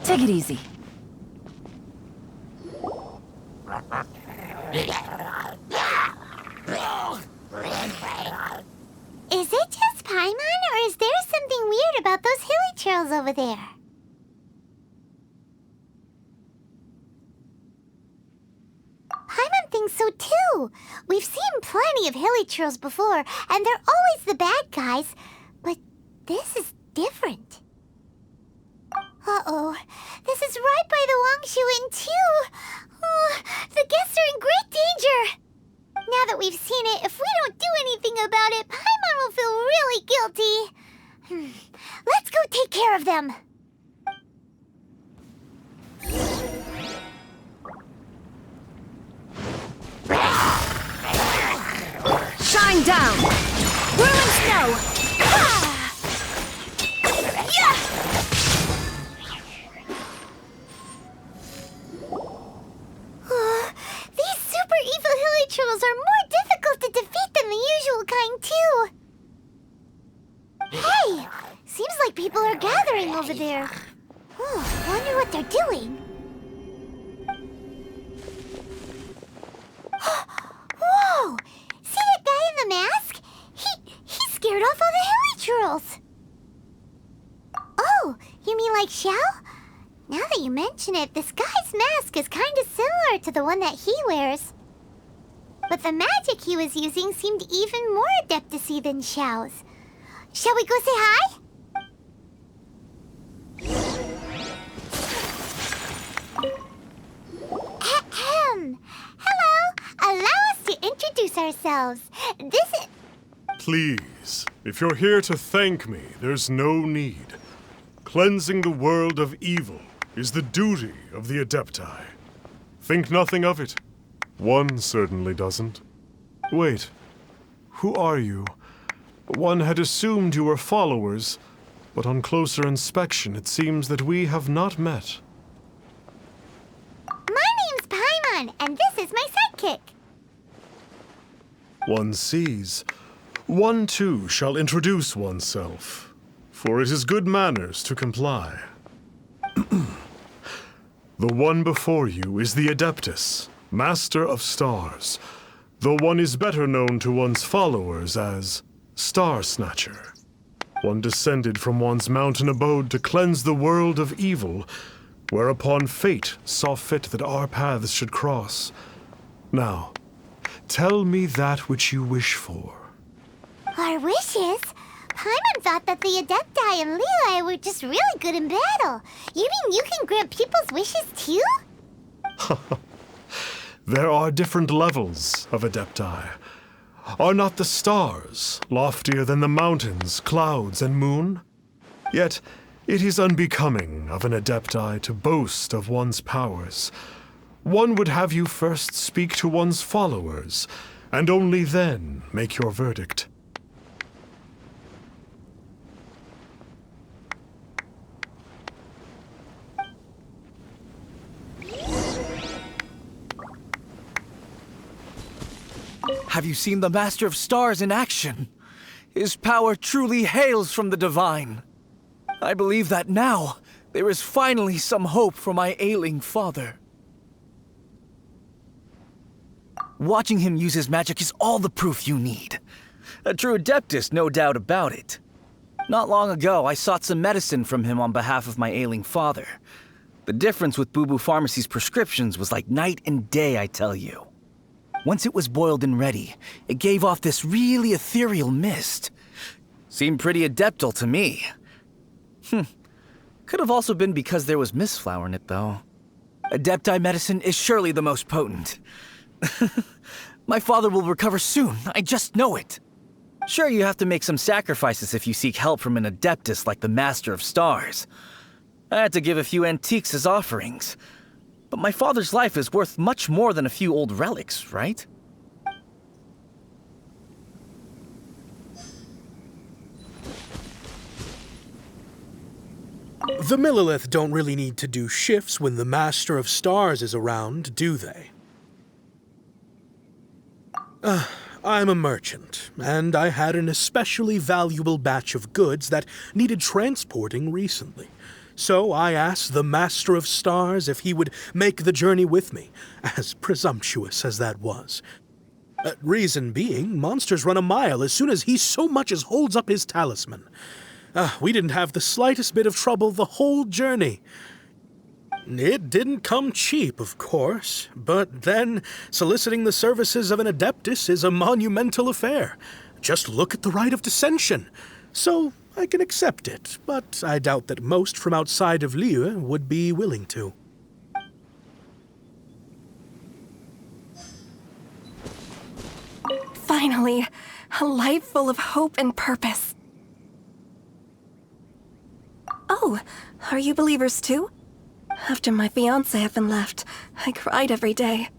Take it easy. Is it just Paimon, or is there something weird about those hilly trails over there? Paimon thinks so too. We've seen plenty of hilly trails before, and they're always the bad guys. But this is different. Uh-oh. This is right by the Wangshu Inn too. Oh, the guests are in great danger. Now that we've seen it, if we don't do anything about it, Paimon will feel really guilty. Let's go take care of them. Shine down! Ruin snow! These super evil hilly trolls are more difficult to defeat than the usual kind, too. Hey! Seems like people are gathering over there. Wonder what they're doing. Whoa! See that guy in the mask? He scared off all the hilly trolls. Oh, you mean like Xiao? Now that you mention it, this guy's mask is kind of similar to the one that he wears. But the magic he was using seemed even more adeptus-y than Xiao's. Shall we go say hi? Ahem. Hello. Allow us to introduce ourselves. This is... Please, if you're here to thank me, there's no need. Cleansing the world of evil is the duty of the Adepti. Think nothing of it. One certainly doesn't. Wait, who are you? One had assumed you were followers, but on closer inspection it seems that we have not met. My name's Paimon, and this is my sidekick. One sees. One too shall introduce oneself, for it is good manners to comply. The one before you is the Adeptus, Master of Stars, though one is better known to one's followers as Star Snatcher. One descended from one's mountain abode to cleanse the world of evil, whereupon fate saw fit that our paths should cross. Now, tell me that which you wish for. Our wishes? Paimon thought that the Adepti and Leela were just really good in battle. You mean you can grant people's wishes too? There are different levels of Adepti. Are not the stars loftier than the mountains, clouds, and moon? Yet, it is unbecoming of an Adepti to boast of one's powers. One would have you first speak to one's followers, and only then make your verdict. Have you seen the Master of Stars in action? His power truly hails from the divine. I believe that now there is finally some hope for my ailing father. Watching him use his magic is all the proof you need. A true Adeptus, no doubt about it. Not long ago, I sought some medicine from him on behalf of my ailing father. The difference with Boo Boo Pharmacy's prescriptions was like night and day, I tell you. Once it was boiled and ready, it gave off this really ethereal mist. Seemed pretty adeptal to me. Could have also been because there was mistflower in it, though. Adepti medicine is surely the most potent. My father will recover soon, I just know it. Sure, you have to make some sacrifices if you seek help from an Adeptus like the Master of Stars. I had to give a few antiques as offerings. But my father's life is worth much more than a few old relics, right? The Millilith don't really need to do shifts when the Master of Stars is around, do they? I'm a merchant, and I had an especially valuable batch of goods that needed transporting recently. So I asked the Master of Stars if he would make the journey with me, as presumptuous as that was. Reason being, monsters run a mile as soon as he so much as holds up his talisman. We didn't have the slightest bit of trouble the whole journey. It didn't come cheap, of course, but then soliciting the services of an Adeptus is a monumental affair. Just look at the rite of dissension. So I can accept it, but I doubt that most from outside of Liyue would be willing to. Finally, a life full of hope and purpose. Oh, are you believers too? After my fiancé had been left, I cried every day.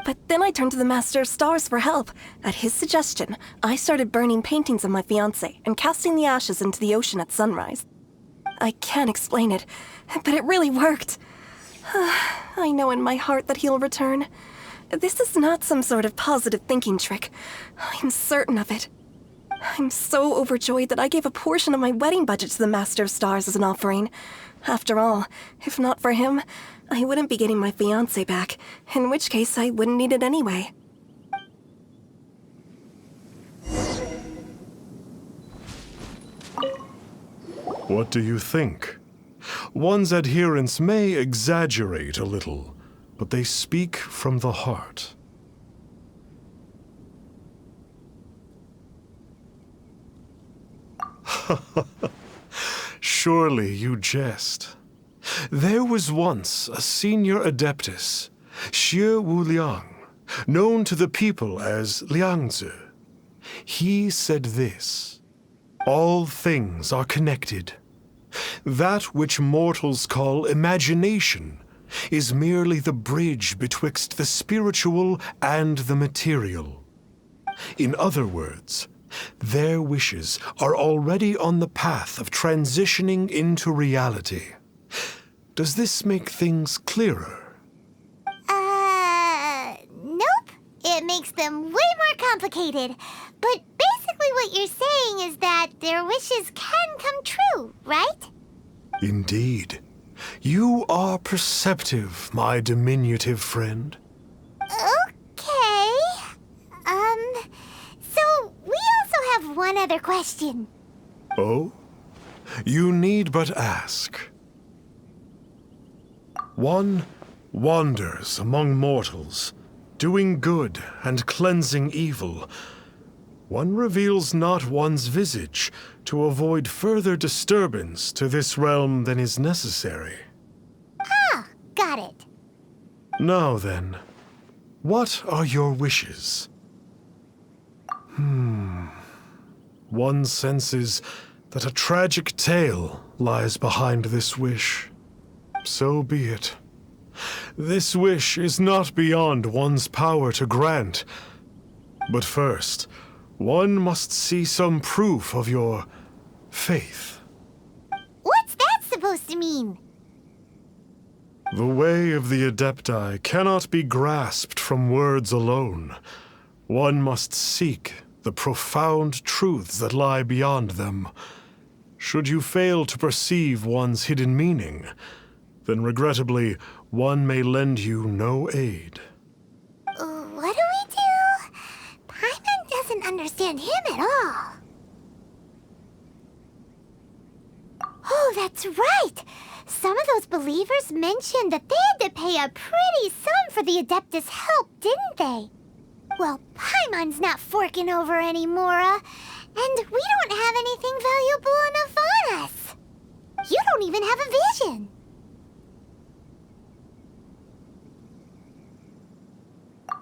But then I turned to the Master of Stars for help. At his suggestion, I started burning paintings of my fiancé and casting the ashes into the ocean at sunrise. I can't explain it, but it really worked. I know in my heart that he'll return. This is not some sort of positive thinking trick. I'm certain of it. I'm so overjoyed that I gave a portion of my wedding budget to the Master of Stars as an offering. After all, if not for him, I wouldn't be getting my fiancé back, in which case I wouldn't need it anyway. What do you think? One's adherents may exaggerate a little, but they speak from the heart. Surely you jest. There was once a senior Adeptus, Xie Wuliang, known to the people as Liangzi. He said this: all things are connected. That which mortals call imagination is merely the bridge betwixt the spiritual and the material. In other words, their wishes are already on the path of transitioning into reality. Does this make things clearer? Nope. It makes them way more complicated. But basically what you're saying is that their wishes can come true, right? Indeed. You are perceptive, my diminutive friend. Okay. So we also have one other question. Oh? You need but ask. One wanders among mortals, doing good and cleansing evil. One reveals not one's visage to avoid further disturbance to this realm than is necessary. Ah, got it. Now then, what are your wishes? One senses that a tragic tale lies behind this wish. So be it. This wish is not beyond one's power to grant. But first, one must see some proof of your faith. What's that supposed to mean? The way of the Adepti cannot be grasped from words alone. One must seek the profound truths that lie beyond them. Should you fail to perceive one's hidden meaning, then regrettably, one may lend you no aid. What do we do? Paimon doesn't understand him at all. Oh, that's right! Some of those believers mentioned that they had to pay a pretty sum for the Adeptus' help, didn't they? Well, Paimon's not forking over anymore, and we don't have anything valuable enough on us. You don't even have a vision.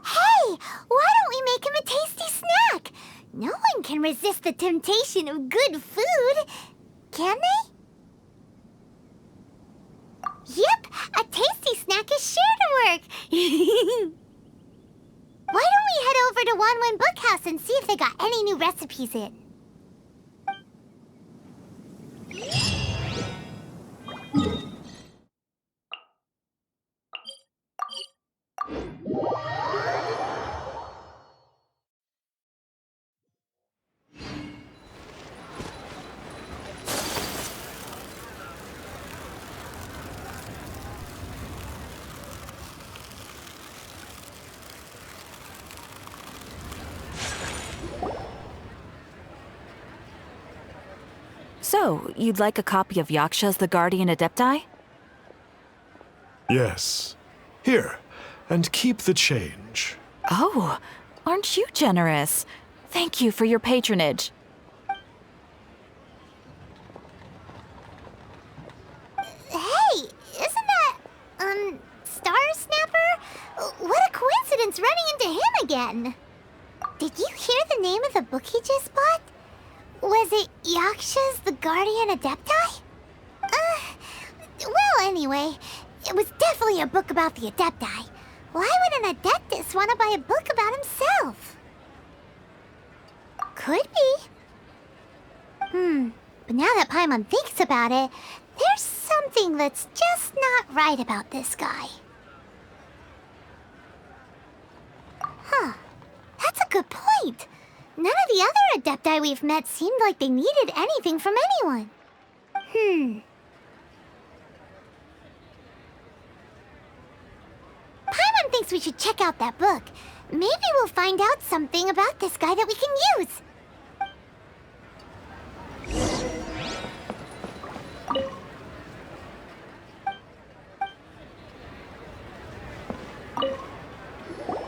Hey, why don't we make him a tasty snack? No one can resist the temptation of good food, can they? Yep, a tasty snack is sure to work. Why don't we head over to Wanwen Bookhouse and see if they got any new recipes in? So, you'd like a copy of Yaksha's The Guardian Adepti? Yes. Here, and keep the change. Oh, aren't you generous? Thank you for your patronage. Hey, isn't that, Star Snapper? What a coincidence running into him again. Did you hear the name of the book he just bought? Was it Yaksha's The Guardian Adepti? Well, anyway, it was definitely a book about the Adepti. Why would an Adeptus want to buy a book about himself? Could be. But now that Paimon thinks about it, there's something that's just not right about this guy. Huh. That's a good point. None of the other Adepti we've met seemed like they needed anything from anyone. Paimon thinks we should check out that book. Maybe we'll find out something about this guy that we can use.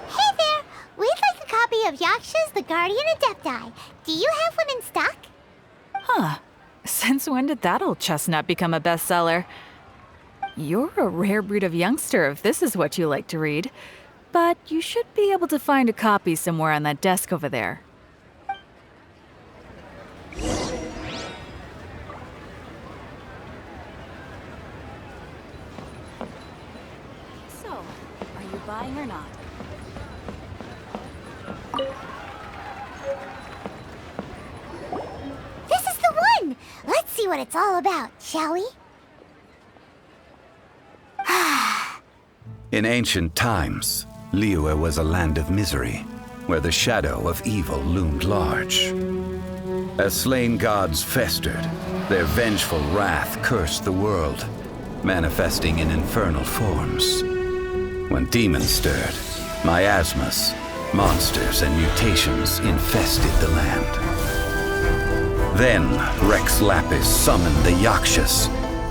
Hey there! We'd like a copy of Yaksha's The Guardian Adepti. Do you have one in stock? Huh. Since when did that old chestnut become a bestseller? You're a rare breed of youngster if this is what you like to read. But you should be able to find a copy somewhere on that desk over there. So, are you buying or not? This is the one! Let's see what it's all about, shall we? In ancient times, Liyue was a land of misery, where the shadow of evil loomed large. As slain gods festered, their vengeful wrath cursed the world, manifesting in infernal forms. When demons stirred, miasmas, monsters, and mutations infested the land. Then Rex Lapis summoned the Yakshas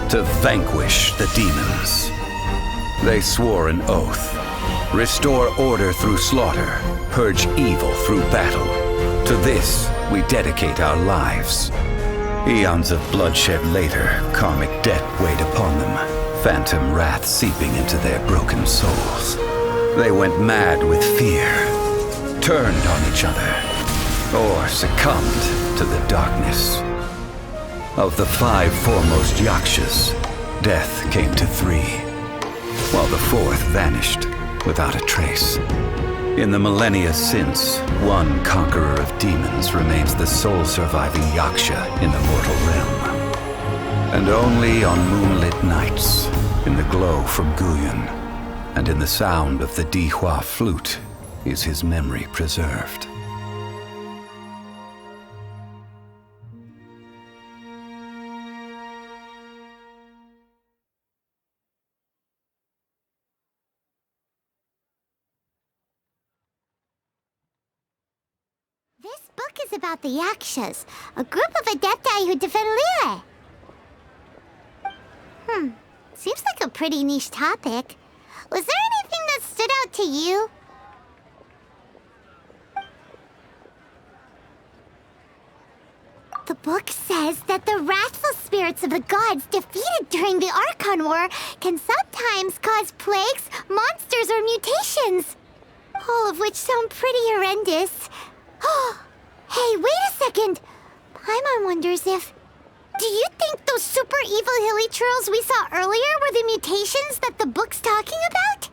to vanquish the demons. They swore an oath: restore order through slaughter, purge evil through battle. To this we dedicate our lives. Eons of bloodshed later, karmic debt weighed upon them, phantom wrath seeping into their broken souls. They went mad with fear, turned on each other, or succumbed to the darkness. Of the 5 foremost Yakshas, death came to 3, while the 4th vanished without a trace. In the millennia since, one conqueror of demons remains the sole surviving Yaksha in the mortal realm. And only on moonlit nights, in the glow from Guyon, and in the sound of the Dihua flute, is his memory preserved. This book is about the Yakshas, a group of Adepti who defend Liyue. Seems like a pretty niche topic. Was there anything that stood out to you? The book says that the wrathful spirits of the gods defeated during the Archon War can sometimes cause plagues, monsters, or mutations. All of which sound pretty horrendous. Hey, wait a second! Paimon wonders if... Do you think those super evil hilly churls we saw earlier were the mutations that the book's talking about?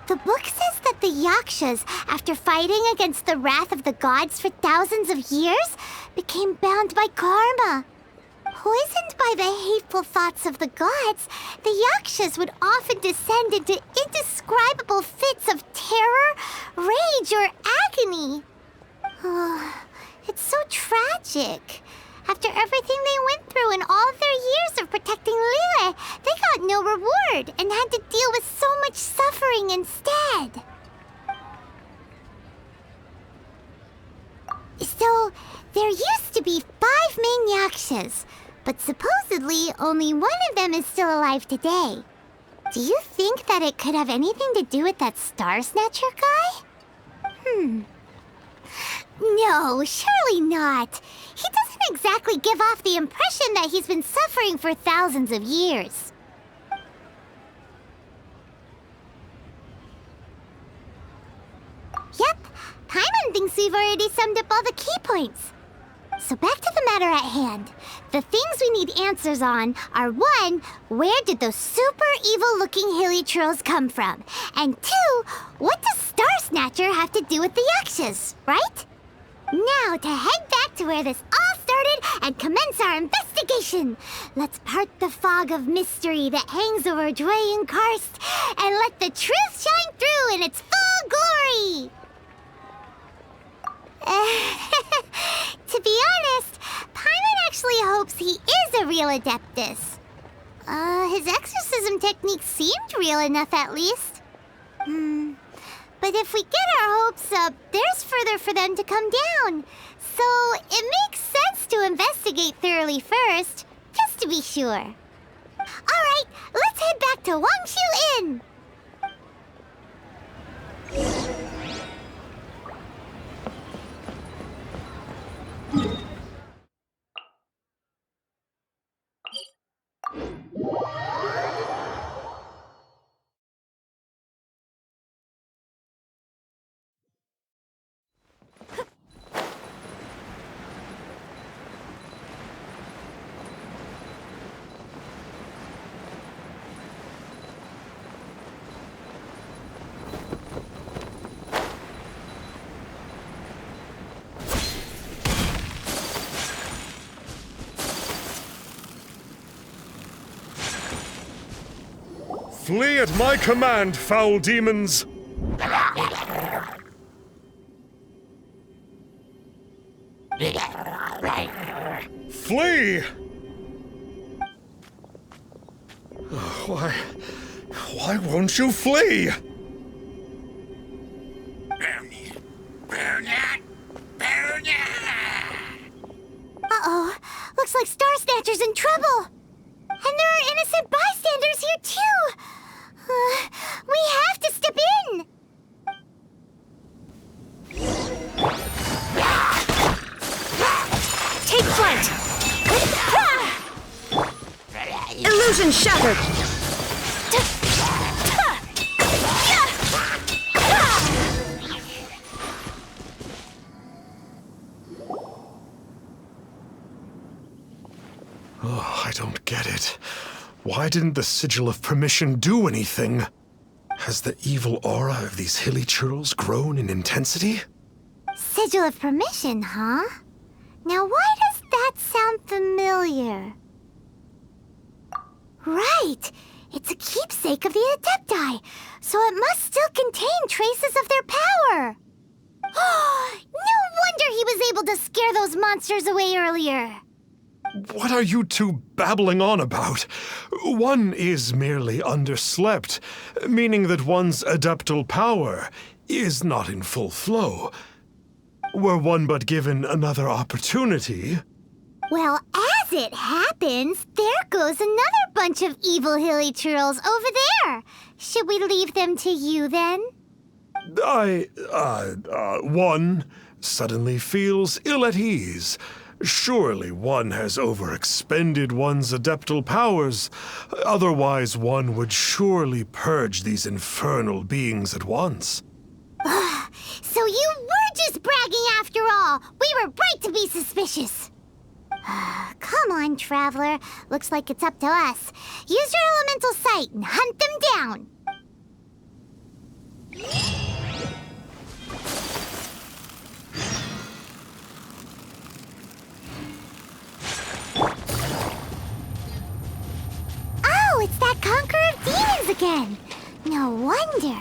The book says that the Yakshas, after fighting against the wrath of the gods for thousands of years, became bound by karma. Poisoned by the hateful thoughts of the gods, the Yakshas would often descend into indescribable fits of terror, rage, or agony. It's so tragic. After everything they went through in all their years of protecting Liyue, they got no reward and had to deal with so much suffering instead. ahead. So, there used to be 5 main yakshas, but supposedly only one of them is still alive today. Do you think that it could have anything to do with that Star Snatcher guy? No, surely not. He doesn't exactly give off the impression that he's been suffering for thousands of years. Yep, Paimon thinks we've already summed up all the key points. So back to the matter at hand. The things we need answers on are 1, where did those super evil-looking hilly trolls come from? And 2, what does Star Snatcher have to do with the Yakshas, right? Now to head back to where this all started and commence our investigation. Let's part the fog of mystery that hangs over Dwayne Karst and let the truth shine through in its full glory. To be honest, Paimon actually hopes he is a real Adeptus. His exorcism technique seemed real enough at least. But if we get our hopes up, there's further for them to come down. So it makes sense to investigate thoroughly first, just to be sure. Alright, let's head back to Wangshu Inn! Flee at my command, foul demons! Flee! Why won't you flee? Uh-oh, looks like Star Snatcher's in trouble. And there are innocent bystanders here too. We have to step in. Take flight! Illusion shattered! Oh, I don't get it. Why didn't the Sigil of Permission do anything? Has the evil aura of these hilly churls grown in intensity? Sigil of Permission, huh? Now why does that sound familiar? Right! It's a keepsake of the Adepti, so it must still contain traces of their power! No wonder he was able to scare those monsters away earlier! What are you two babbling on about? One is merely underslept, meaning that one's adeptal power is not in full flow. Were one but given another opportunity... Well, as it happens, there goes another bunch of evil hilly churls over there. Should we leave them to you, then? One suddenly feels ill at ease. Surely one has overexpended one's adeptal powers. Otherwise, one would surely purge these infernal beings at once. So you were just bragging after all! We were right to be suspicious! Come on, Traveler. Looks like it's up to us. Use your elemental sight and hunt them down! Oh, it's that Conqueror of Demons again! No wonder.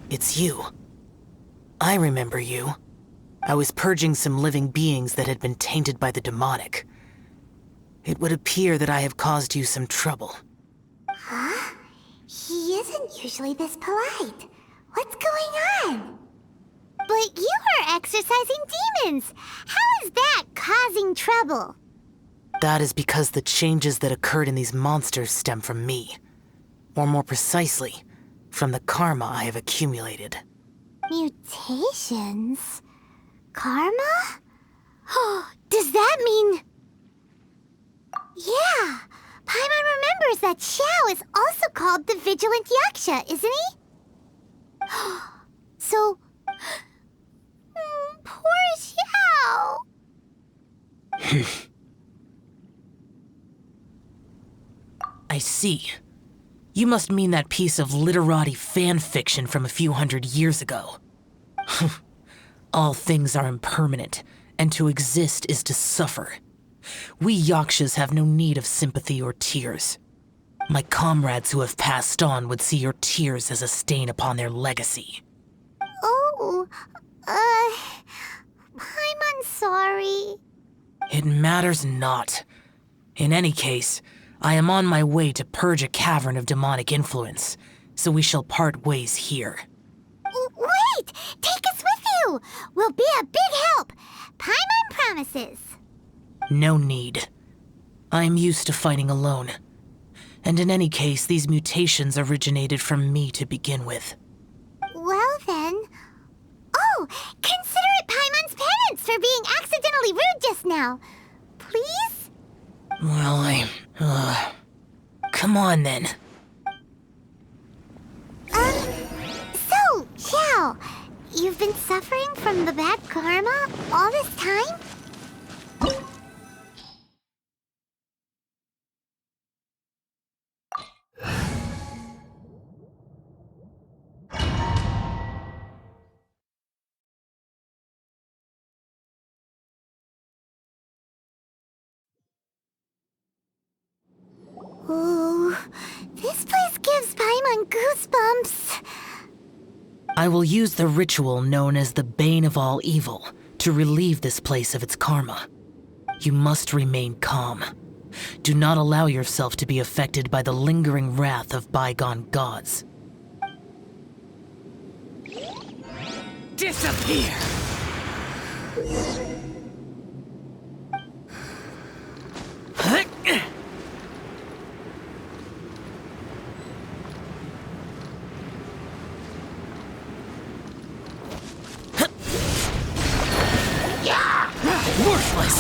It's you. I remember you. I was purging some living beings that had been tainted by the demonic. It would appear that I have caused you some trouble. Huh? He is isn't usually this polite. What's going on? But you are exorcising demons! How is that causing trouble? That is because the changes that occurred in these monsters stem from me. Or more precisely, from the karma I have accumulated. Mutations? Karma? Does that mean... Yeah! Paimon remembers that XIAO is also called the Vigilant Yaksha, isn't he? So... poor XIAO! I see. You must mean that piece of literati fan fiction from a few hundred years ago. All things are impermanent, and to exist is to suffer. We Yakshas have no need of sympathy or tears. My comrades who have passed on would see your tears as a stain upon their legacy. Oh, I'm sorry. It matters not. In any case, I am on my way to purge a cavern of demonic influence, so we shall part ways here. Wait! Take us with you! We'll be a big help! Paimon promises! No need. I am used to fighting alone. And in any case, these mutations originated from me to begin with. Well then... Oh! Consider it Paimon's penance for being accidentally rude just now! Please? Well, come on then. So, XIAO, you've been suffering from the bad karma all this time? Ooh, this place gives Paimon goosebumps. I will use the ritual known as the Bane of All Evil to relieve this place of its karma. You must remain calm. Do not allow yourself to be affected by the lingering wrath of bygone gods. Disappear! Worthless!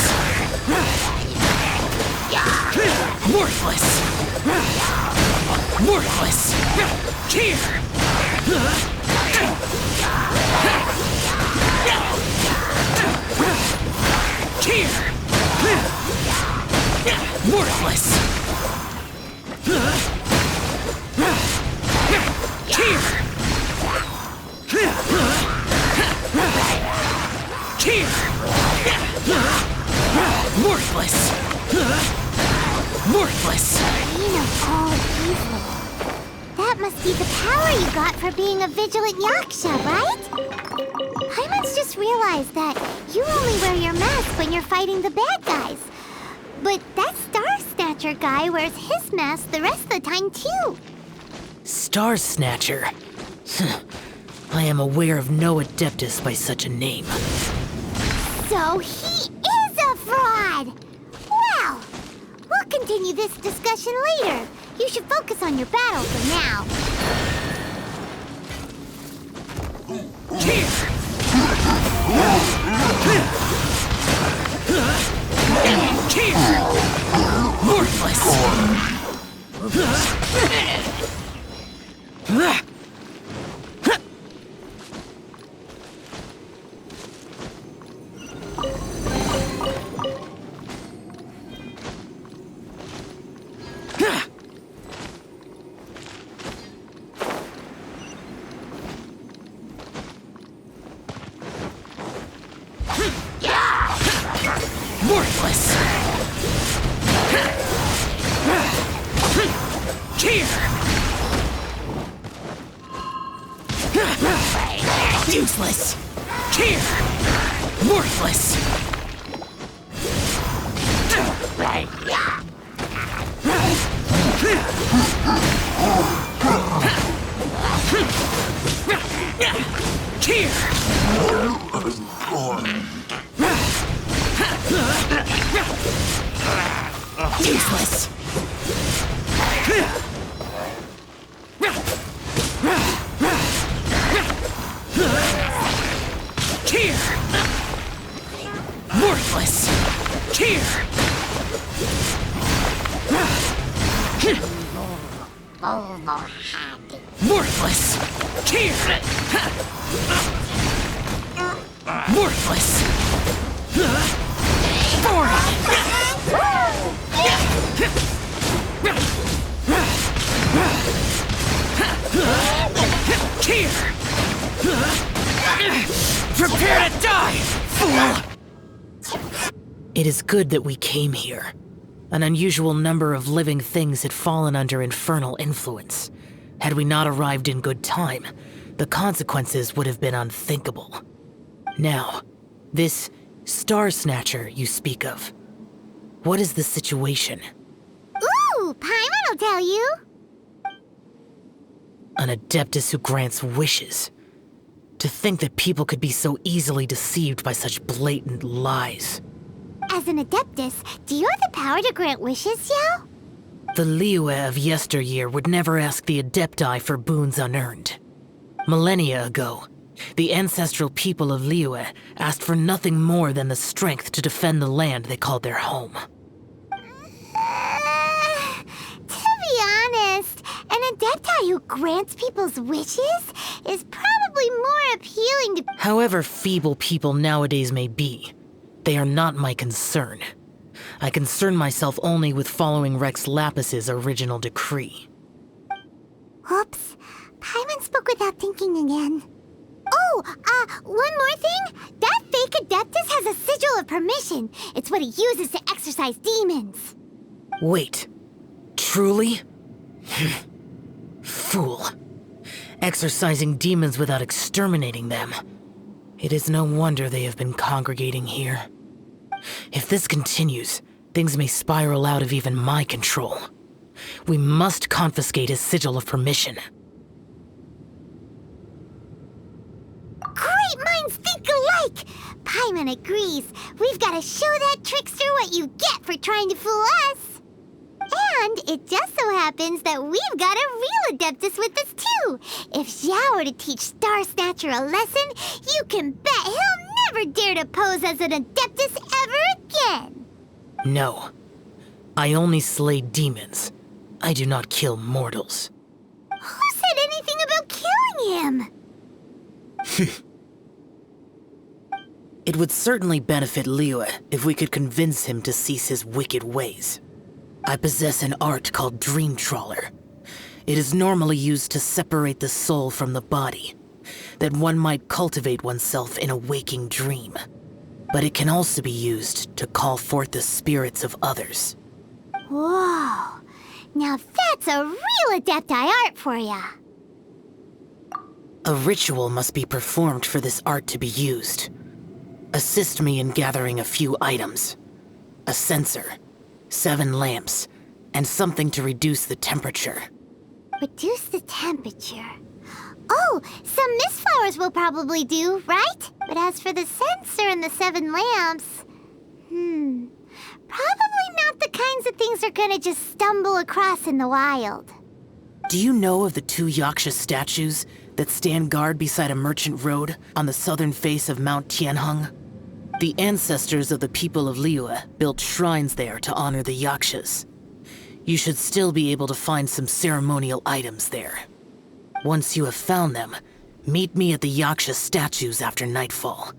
Worthless! Worthless! Here! Here! Worthless! Here! Here! Worthless! Worthless! Bane of all evil. That must be the power you got for being a vigilant yaksha, right? Paimon's just realized that you only wear your mask when you're fighting the bad guys. But that Star Snatcher guy wears his mask the rest of the time, too. Star Snatcher? I am aware of no Adeptus by such a name. So he is a fraud! Well, we'll continue this discussion later. You should focus on your battle for now. Worthless! Worthless! Here! Useless! Here! Worthless! Here! Useless! Here! Worthless! Here! Worthless! Here! Worthless! Here! Prepare to die, fool! It is good that we came here. An unusual number of living things had fallen under infernal influence. Had we not arrived in good time, the consequences would have been unthinkable. Now, this Star Snatcher you speak of, what is the situation? Ooh, Paimon will tell you. An Adeptus who grants wishes. To think that people could be so easily deceived by such blatant lies. As an Adeptus, do you have the power to grant wishes, Yao? The Liyue of yesteryear would never ask the Adepti for boons unearned. Millennia ago, the ancestral people of Liyue asked for nothing more than the strength to defend the land they called their home. To be honest, an Adepti who grants people's wishes is probably more appealing to... However feeble people nowadays may be, they are not my concern. I concern myself only with following Rex Lapis's original decree. Oops. Paimon spoke without thinking again. Oh, one more thing. That fake Adeptus has a sigil of permission. It's what he uses to exorcise demons. Wait. Truly? Fool. Exorcising demons without exterminating them. It is no wonder they have been congregating here. If this continues, things may spiral out of even my control. We must confiscate his sigil of permission. Great minds think alike! Paimon agrees. We've got to show that trickster what you get for trying to fool us. And it just so happens that we've got a real Adeptus with us too. If XIAO were to teach Star Snatcher a lesson, you can bet he'll never dare to pose as an Adeptus ever again. No. I only slay demons. I do not kill mortals. Who said anything about killing him? It would certainly benefit Liyue if we could convince him to cease his wicked ways. I possess an art called Dream Trawler. It is normally used to separate the soul from the body, that one might cultivate oneself in a waking dream. But it can also be used to call forth the spirits of others. Whoa. Now that's a real Adepti art for ya. A ritual must be performed for this art to be used. Assist me in gathering a few items. A censer, 7 lamps, and something to reduce the temperature. Reduce the temperature. Oh, some mist flowers will probably do, right? But as for the censer and the 7 lamps... probably not the kinds of things they're gonna just stumble across in the wild. Do you know of the 2 Yaksha statues that stand guard beside a merchant road on the southern face of Mount Tianheng? The ancestors of the people of Liyue built shrines there to honor the Yakshas. You should still be able to find some ceremonial items there. Once you have found them, meet me at the Yaksha statues after nightfall,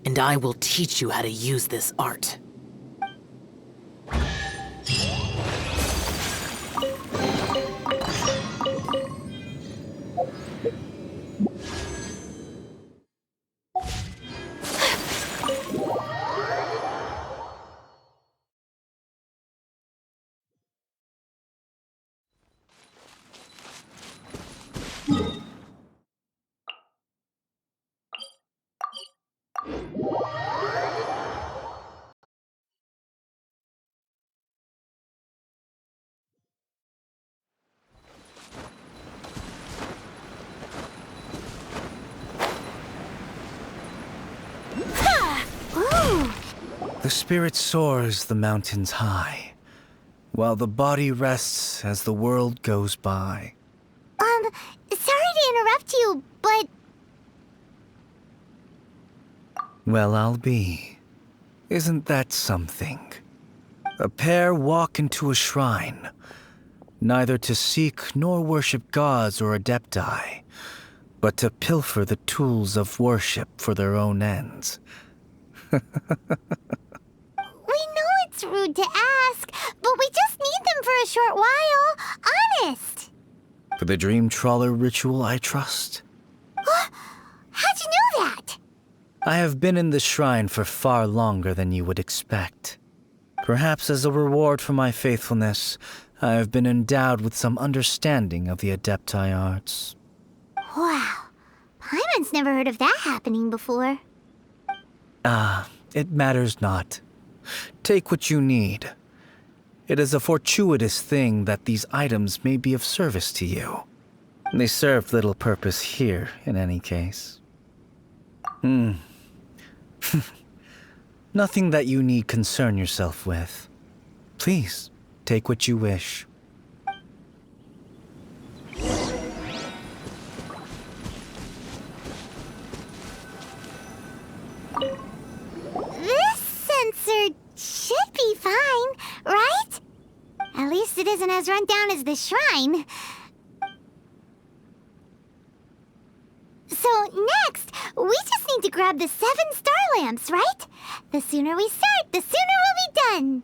and I will teach you how to use this art. The spirit soars the mountains high, while the body rests as the world goes by. Sorry to interrupt you, but... Well, I'll be. Isn't that something? A pair walk into a shrine, neither to seek nor worship gods or adepti, but to pilfer the tools of worship for their own ends. We know it's rude to ask, but we just need them for a short while. Honest. For the dream trawler ritual, I trust. How'd you know that? I have been in the shrine for far longer than you would expect. Perhaps as a reward for my faithfulness, I have been endowed with some understanding of the adepti arts. Wow. Paimon's never heard of that happening before. It matters not. Take what you need. It is a fortuitous thing that these items may be of service to you. They serve little purpose here, in any case. Nothing that you need concern yourself with. Please, take what you wish. This sensor should be fine, right? At least it isn't as run down as the shrine. So next, we just need to grab the 7 star lamps, right? The sooner we start, the sooner we'll be done.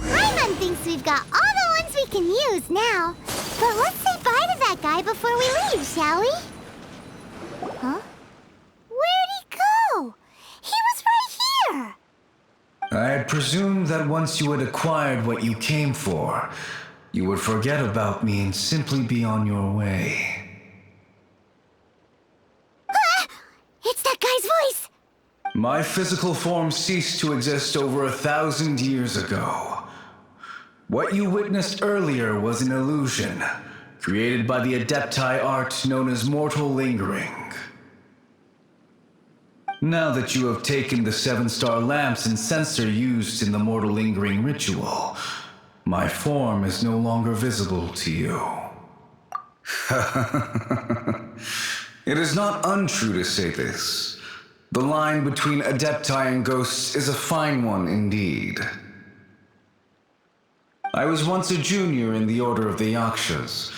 Paimon thinks we've got all the ones we can use now. But let's say bye to that guy before we leave, shall we? Huh? Where'd he go? He was right here! I had presumed that once you had acquired what you came for, you would forget about me and simply be on your way. It's that guy's voice! My physical form ceased to exist over 1,000 years ago. What you witnessed earlier was an illusion, created by the adepti art known as mortal lingering. Now that you have taken the 7 star lamps and sensor used in the mortal lingering ritual, my form is no longer visible to you. It is not untrue to say this. The line between adepti and ghosts is a fine one indeed. I was once a junior in the Order of the Yakshas,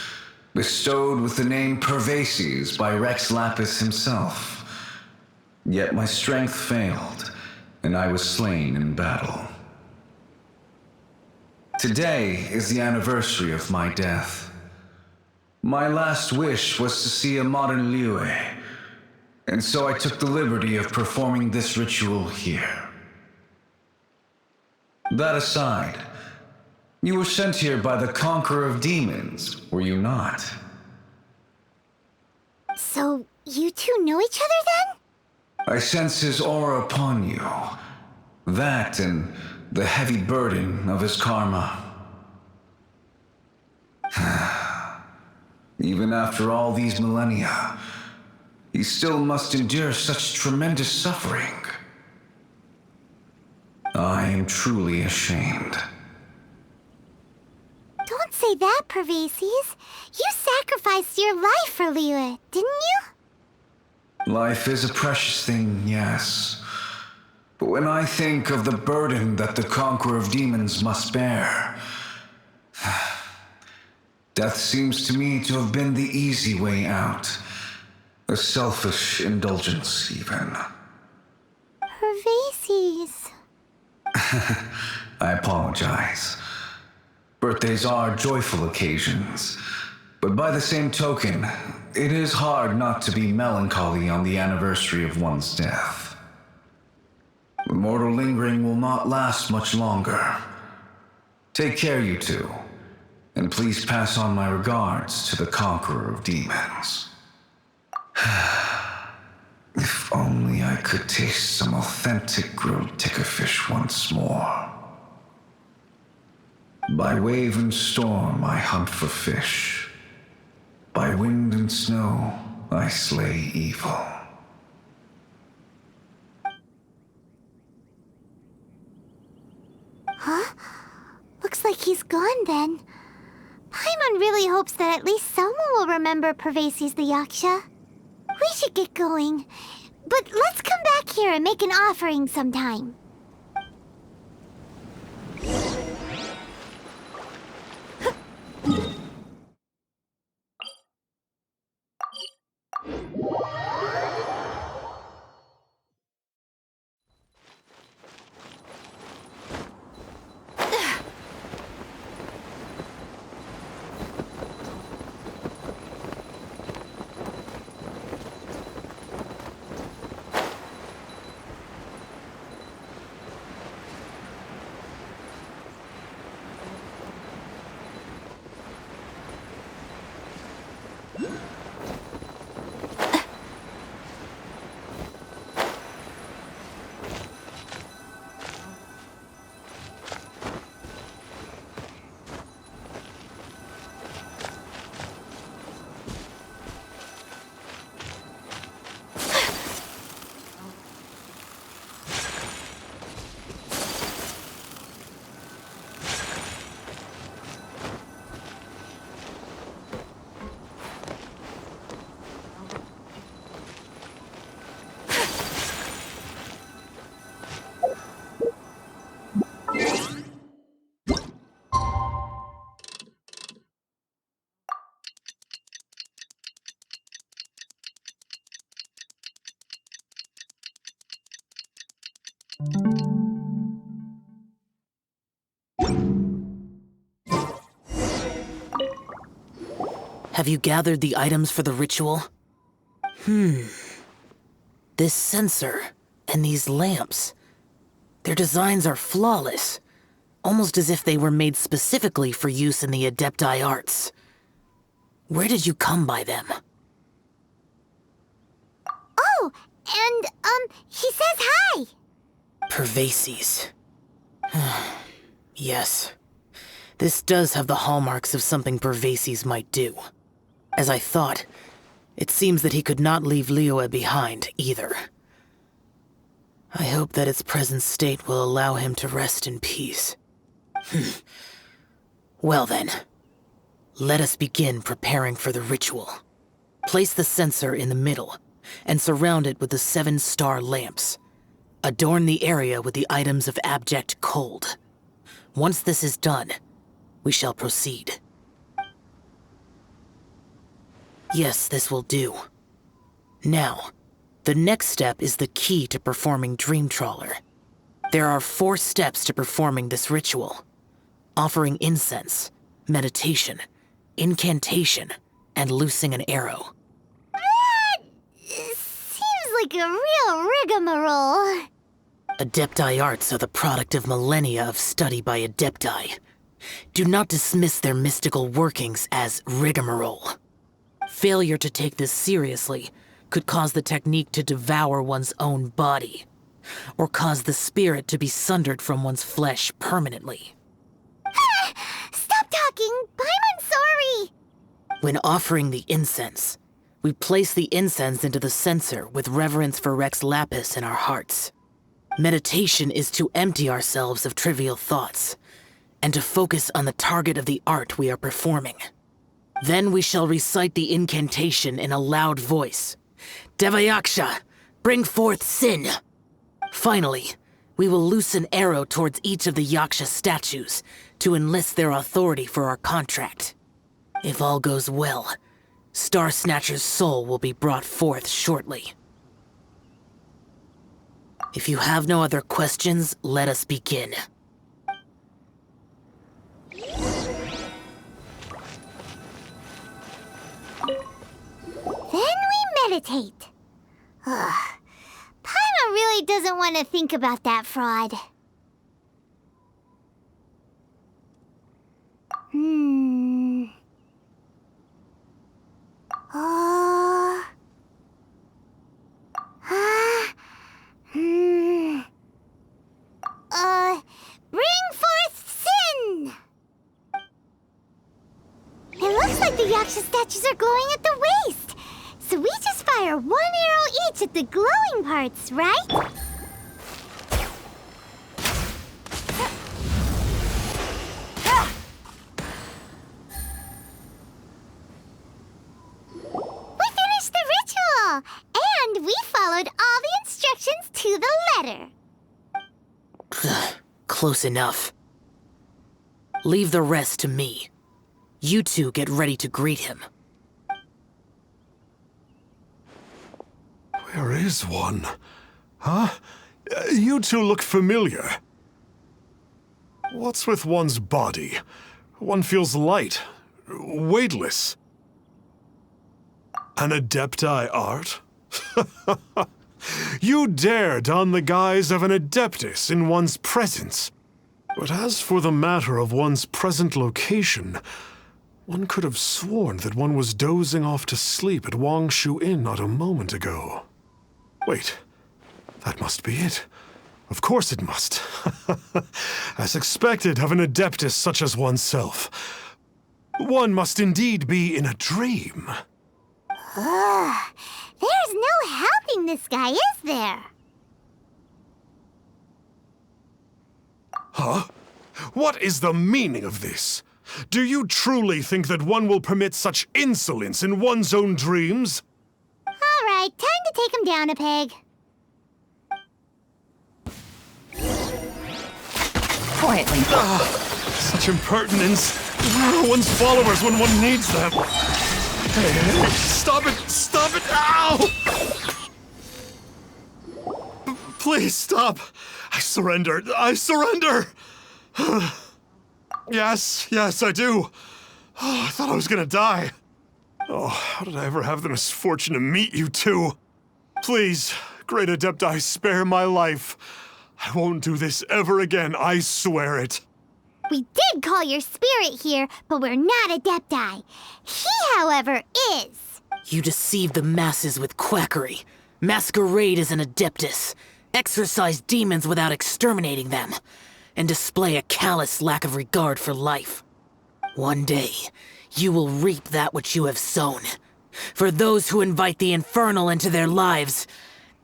bestowed with the name Pervases by Rex Lapis himself. Yet my strength failed, and I was slain in battle. Today is the anniversary of my death. My last wish was to see a modern Liyue, and so I took the liberty of performing this ritual here. That aside, you were sent here by the Conqueror of Demons, were you not? So, you two know each other then? I sense his aura upon you. That and the heavy burden of his karma. Even after all these millennia, he still must endure such tremendous suffering. I am truly ashamed. Don't say that, Pervases. You sacrificed your life for Liyue, didn't you? Life is a precious thing, yes. But when I think of the burden that the Conqueror of Demons must bear, death seems to me to have been the easy way out. A selfish indulgence, even. Pervases. I apologize. Birthdays are joyful occasions, but by the same token, it is hard not to be melancholy on the anniversary of one's death. The mortal lingering will not last much longer. Take care, you two, and please pass on my regards to the conqueror of demons. If only I could taste some authentic grilled tickerfish once more. By wave and storm I hunt for fish. By wind and snow I slay evil. Huh? Looks like he's gone then. Paimon really hopes that at least someone will remember Pervases the Yaksha. We should get going. But let's come back here and make an offering sometime. Have you gathered the items for the ritual? This sensor and these lamps. Their designs are flawless, almost as if they were made specifically for use in the Adepti arts. Where did you come by them? Oh, and, he says hi! Pervases. Yes. This does have the hallmarks of something Pervases might do. As I thought, it seems that he could not leave Liyue behind, either. I hope that its present state will allow him to rest in peace. Well then, let us begin preparing for the ritual. Place the censer in the middle, and surround it with the 7-star lamps. Adorn the area with the items of abject cold. Once this is done, we shall proceed. Yes, this will do. Now, the next step is the key to performing Dream Trawler. There are 4 steps to performing this ritual: offering incense, meditation, incantation, and loosing an arrow. Seems like a real rigmarole. Adepti arts are the product of millennia of study by Adepti. Do not dismiss their mystical workings as rigmarole. Failure to take this seriously could cause the technique to devour one's own body, or cause the spirit to be sundered from one's flesh permanently. Stop talking! I'm sorry! When offering the incense, we place the incense into the censer with reverence for Rex Lapis in our hearts. Meditation is to empty ourselves of trivial thoughts, and to focus on the target of the art we are performing. Then we shall recite the incantation in a loud voice. Devayaksha, bring forth sin! Finally, we will loose an arrow towards each of the Yaksha statues to enlist their authority for our contract. If all goes well, Star Snatcher's soul will be brought forth shortly. If you have no other questions, let us begin. Then we meditate. Ugh. Paimon really doesn't want to think about that fraud. Oh. Bring forth sin! It looks like the Yaksha statues are glowing at the waist. So we just fire one arrow each at the glowing parts, right? We finished the ritual! And we followed all the instructions to the letter. Close enough. Leave the rest to me. You two get ready to greet him. Where is one? Huh? You two look familiar. What's with one's body? One feels light, weightless. An Adepti art? You dare don the guise of an Adeptus in one's presence. But as for the matter of one's present location, one could have sworn that one was dozing off to sleep at Wangshu Inn not a moment ago. Wait, that must be it. Of course it must. As expected of an Adeptus such as oneself. One must indeed be in a dream. There's no helping this guy, is there? Huh? What is the meaning of this? Do you truly think that one will permit such insolence in one's own dreams? All right, time to take him down a peg. Quietly. Such impertinence. Where are one's followers when one needs them? Hey, stop it! Stop it! Ow! Please stop! I surrender! I surrender! Yes, I do. Oh, I thought I was gonna die. Oh, how did I ever have the misfortune to meet you two? Please, Great Adepti, spare my life. I won't do this ever again, I swear it. We did call your spirit here, but we're not Adepti. He, however, is. You deceive the masses with quackery, masquerade as an Adeptus, exorcise demons without exterminating them, and display a callous lack of regard for life. One day, you will reap that which you have sown. For those who invite the infernal into their lives,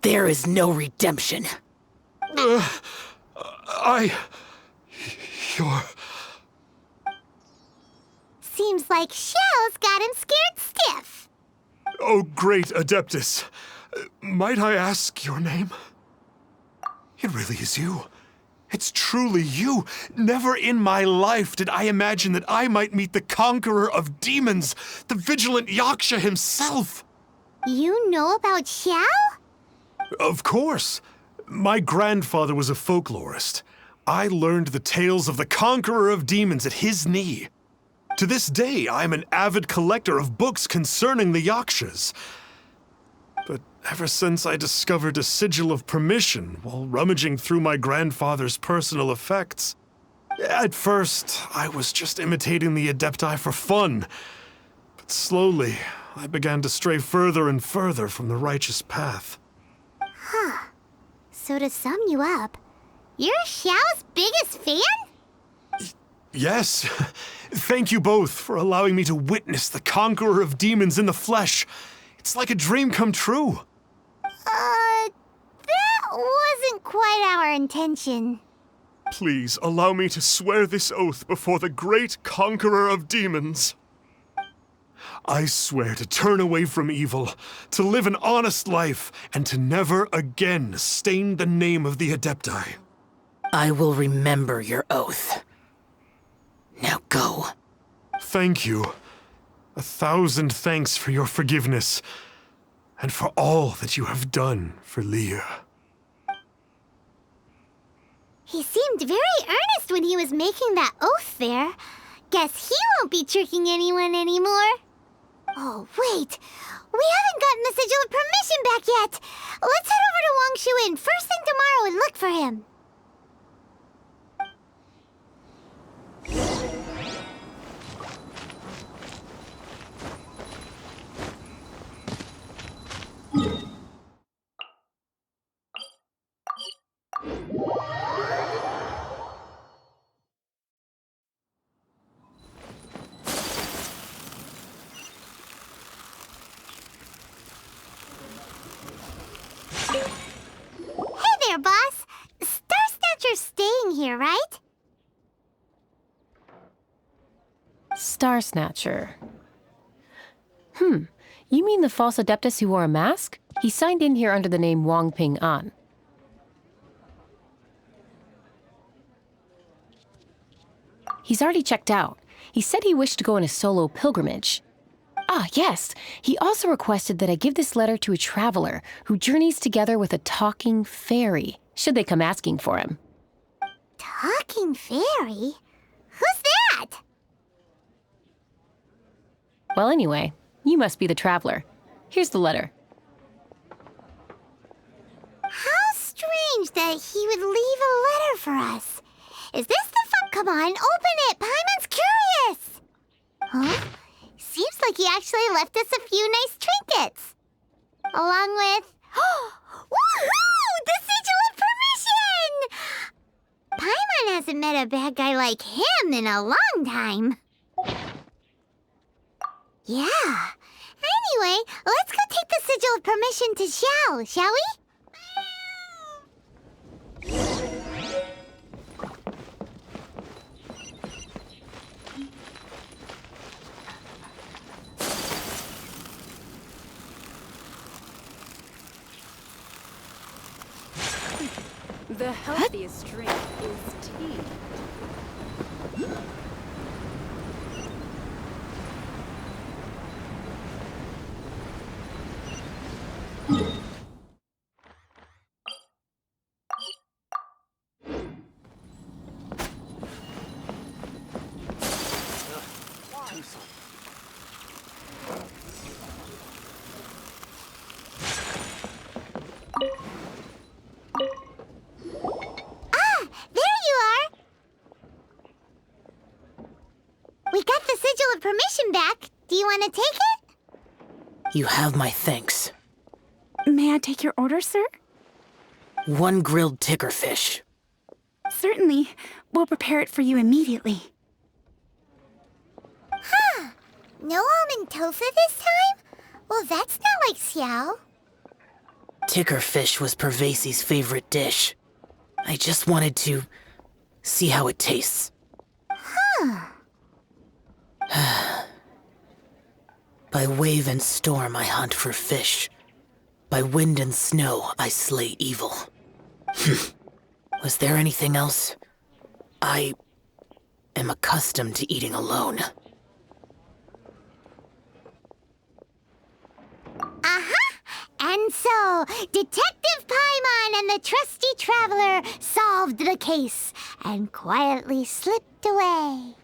there is no redemption. You're... Seems like Xiao's got him scared stiff. Oh, great Adeptus. Might I ask your name? It really is you. It's truly you. Never in my life did I imagine that I might meet the conqueror of demons, the vigilant Yaksha himself. You know about Xiao? Of course. My grandfather was a folklorist. I learned the tales of the conqueror of demons at his knee. To this day, I'm an avid collector of books concerning the Yakshas. But ever since I discovered a sigil of permission while rummaging through my grandfather's personal effects, at first, I was just imitating the Adepti for fun. But slowly, I began to stray further and further from the righteous path. So to sum you up, you're Xiao's biggest fan? Yes. Thank you both for allowing me to witness the conqueror of demons in the flesh. It's like a dream come true. That wasn't quite our intention. Please allow me to swear this oath before the great conqueror of demons. I swear to turn away from evil, to live an honest life, and to never again stain the name of the Adepti. I will remember your oath. Now go. Thank you. 1,000 thanks for your forgiveness, and for all that you have done for Leah. He seemed very earnest when he was making that oath there. Guess he won't be tricking anyone anymore. Oh, wait. We haven't gotten the Sigil of Permission back yet. Let's head over to Wang Shuin first thing tomorrow and look for him. Hey there, boss. Star Snatcher's staying here, right? Star Snatcher. You mean the false Adeptus who wore a mask? He signed in here under the name Wang Ping An. He's already checked out. He said he wished to go on a solo pilgrimage. Ah, yes. He also requested that I give this letter to a traveler who journeys together with a talking fairy, should they come asking for him. Talking fairy? Who's that? Well, anyway, you must be the traveler. Here's the letter. How strange that he would leave a letter for us. Is this the fun? Come on, open it! Paimon's curious! Huh? Seems like he actually left us a few nice trinkets. Along with... Woohoo! The Sigil of Permission! Paimon hasn't met a bad guy like him in a long time. Yeah. Anyway, let's go take the Sigil of Permission to XIAO, shall we? The healthiest drink is tea. We got the Sigil of Permission back. Do you want to take it? You have my thanks. May I take your order, sir? 1 grilled ticker fish. Certainly. We'll prepare it for you immediately. Huh. No almond tofu this time? Well, that's not like XIAO. Ticker fish was Pervasi's favorite dish. I just wanted to see how it tastes. Huh. By wave and storm I hunt for fish. By wind and snow I slay evil. Was there anything else? I am accustomed to eating alone. And so, Detective Paimon and the trusty traveler solved the case and quietly slipped away.